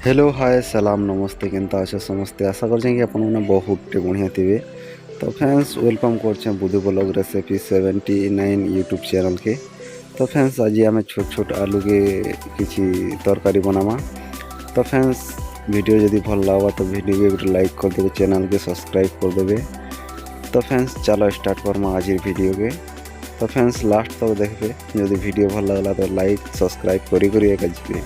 Hello hi सलाम नमस्ते केनता अच्छे समस्ते आशा कर कि आप बहुत बढ़िया थे। तो फ्रेंड्स वेलकम कर बुद्धि ब्लॉग रेसिपी 79 यूट्यूब चैनल के। तो फ्रेंड्स आज आम छोट छोट आलू के किसी तरकारी बनामा। तो फ्रेंड्स वीडियो जदि भल लगा तो वीडियो के लाइक कर देवे, चैनल के सब्सक्राइब कर देवे। तो फ्रेंड्स चलो स्टार्ट करमा आज वीडियो के। तो फ्रेंड्स लास्ट तक देखबे, जदि वीडियो भल लगला तो लाइक सब्सक्राइब करी जी।